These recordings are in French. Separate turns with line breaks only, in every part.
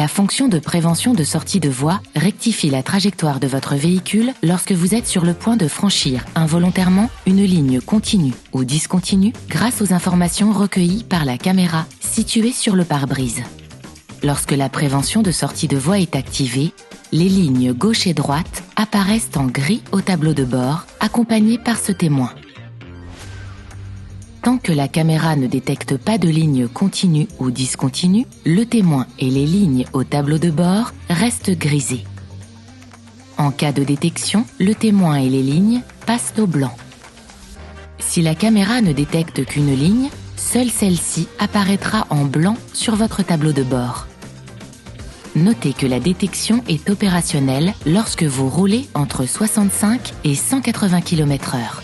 La fonction de prévention de sortie de voie rectifie la trajectoire de votre véhicule lorsque vous êtes sur le point de franchir involontairement une ligne continue ou discontinue grâce aux informations recueillies par la caméra située sur le pare-brise. Lorsque la prévention de sortie de voie est activée, les lignes gauche et droite apparaissent en gris au tableau de bord, accompagnées par ce témoin. Tant que la caméra ne détecte pas de ligne continue ou discontinue, le témoin et les lignes au tableau de bord restent grisés. En cas de détection, le témoin et les lignes passent au blanc. Si la caméra ne détecte qu'une ligne, seule celle-ci apparaîtra en blanc sur votre tableau de bord. Notez que la détection est opérationnelle lorsque vous roulez entre 65 et 180 km/h.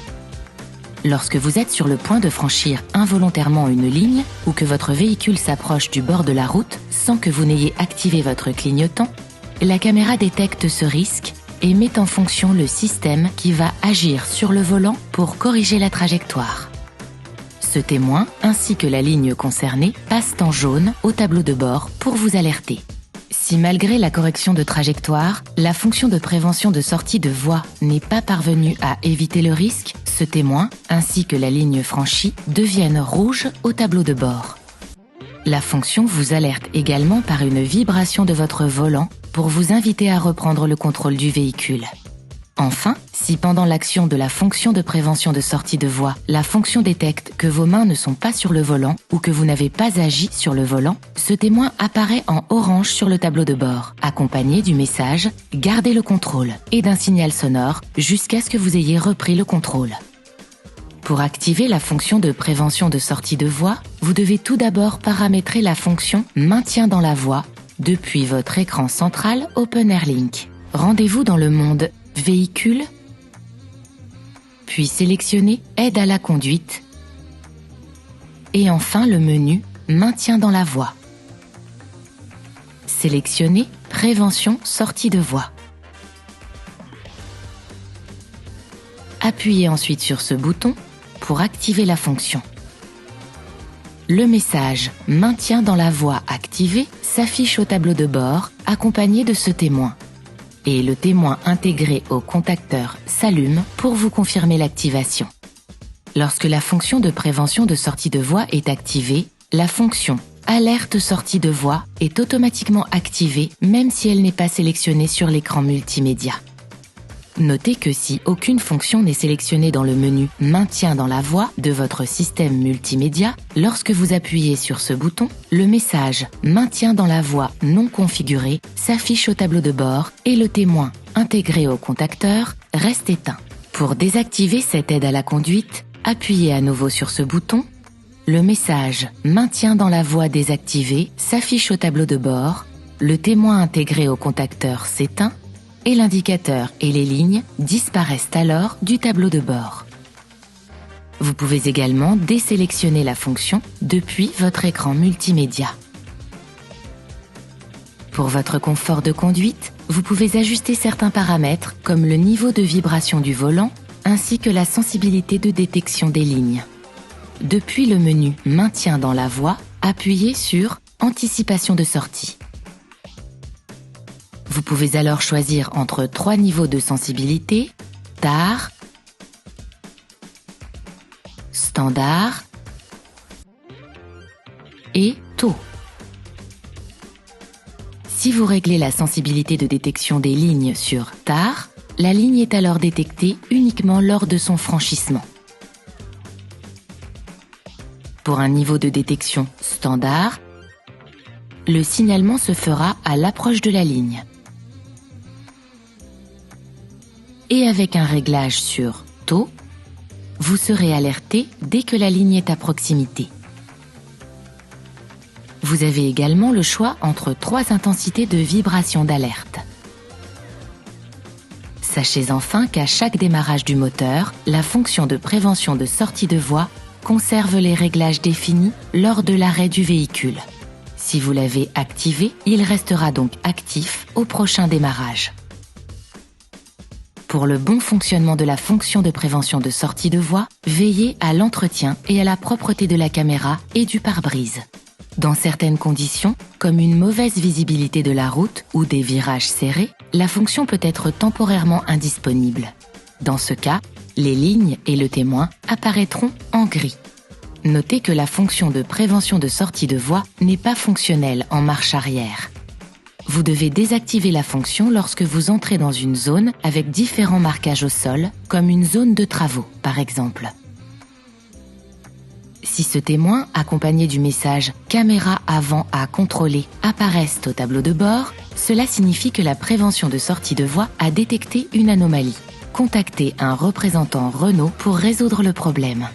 Lorsque vous êtes sur le point de franchir involontairement une ligne ou que votre véhicule s'approche du bord de la route sans que vous n'ayez activé votre clignotant, la caméra détecte ce risque et met en fonction le système qui va agir sur le volant pour corriger la trajectoire. Ce témoin ainsi que la ligne concernée passent en jaune au tableau de bord pour vous alerter. Si malgré la correction de trajectoire, la fonction de prévention de sortie de voie n'est pas parvenue à éviter le risque, ce témoin, ainsi que la ligne franchie, deviennent rouges au tableau de bord. La fonction vous alerte également par une vibration de votre volant pour vous inviter à reprendre le contrôle du véhicule. Enfin, si pendant l'action de la fonction de prévention de sortie de voie, la fonction détecte que vos mains ne sont pas sur le volant ou que vous n'avez pas agi sur le volant, ce témoin apparaît en orange sur le tableau de bord, accompagné du message « Gardez le contrôle » et d'un signal sonore jusqu'à ce que vous ayez repris le contrôle. Pour activer la fonction de prévention de sortie de voie, vous devez tout d'abord paramétrer la fonction « Maintien dans la voie » depuis votre écran central OpenAirLink. Rendez-vous dans le monde Véhicule, puis sélectionnez Aide à la conduite et enfin le menu Maintien dans la voie. Sélectionnez Prévention sortie de voie. Appuyez ensuite sur ce bouton pour activer la fonction. Le message Maintien dans la voie activé s'affiche au tableau de bord accompagné de ce témoin. Et le témoin intégré au contacteur s'allume pour vous confirmer l'activation. Lorsque la fonction de prévention de sortie de voie est activée, la fonction Alerte sortie de voie est automatiquement activée même si elle n'est pas sélectionnée sur l'écran multimédia. Notez que si aucune fonction n'est sélectionnée dans le menu Maintien dans la voie de votre système multimédia, lorsque vous appuyez sur ce bouton, le message Maintien dans la voie non configuré s'affiche au tableau de bord et le témoin intégré au contacteur reste éteint. Pour désactiver cette aide à la conduite, appuyez à nouveau sur ce bouton. Le message Maintien dans la voie désactivé s'affiche au tableau de bord, le témoin intégré au contacteur s'éteint et l'indicateur et les lignes disparaissent alors du tableau de bord. Vous pouvez également désélectionner la fonction depuis votre écran multimédia. Pour votre confort de conduite, vous pouvez ajuster certains paramètres comme le niveau de vibration du volant ainsi que la sensibilité de détection des lignes. Depuis le menu Maintien dans la voie, appuyez sur Anticipation de sortie. Vous pouvez alors choisir entre 3 niveaux de sensibilité, TAR, Standard et Taux. Si vous réglez la sensibilité de détection des lignes sur TAR, la ligne est alors détectée uniquement lors de son franchissement. Pour un niveau de détection standard, le signalement se fera à l'approche de la ligne. Et avec un réglage sur taux, vous serez alerté dès que la ligne est à proximité. Vous avez également le choix entre 3 intensités de vibration d'alerte. Sachez enfin qu'à chaque démarrage du moteur, la fonction de prévention de sortie de voie conserve les réglages définis lors de l'arrêt du véhicule. Si vous l'avez activé, il restera donc actif au prochain démarrage. Pour le bon fonctionnement de la fonction de prévention de sortie de voie, veillez à l'entretien et à la propreté de la caméra et du pare-brise. Dans certaines conditions, comme une mauvaise visibilité de la route ou des virages serrés, la fonction peut être temporairement indisponible. Dans ce cas, les lignes et le témoin apparaîtront en gris. Notez que la fonction de prévention de sortie de voie n'est pas fonctionnelle en marche arrière. Vous devez désactiver la fonction lorsque vous entrez dans une zone avec différents marquages au sol, comme une zone de travaux, par exemple. Si ce témoin, accompagné du message « Caméra avant à contrôler » apparaissent au tableau de bord, cela signifie que la prévention de sortie de voie a détecté une anomalie. Contactez un représentant Renault pour résoudre le problème.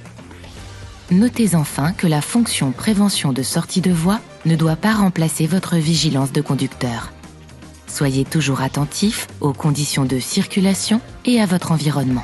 Notez enfin que la fonction prévention de sortie de voie ne doit pas remplacer votre vigilance de conducteur. Soyez toujours attentif aux conditions de circulation et à votre environnement.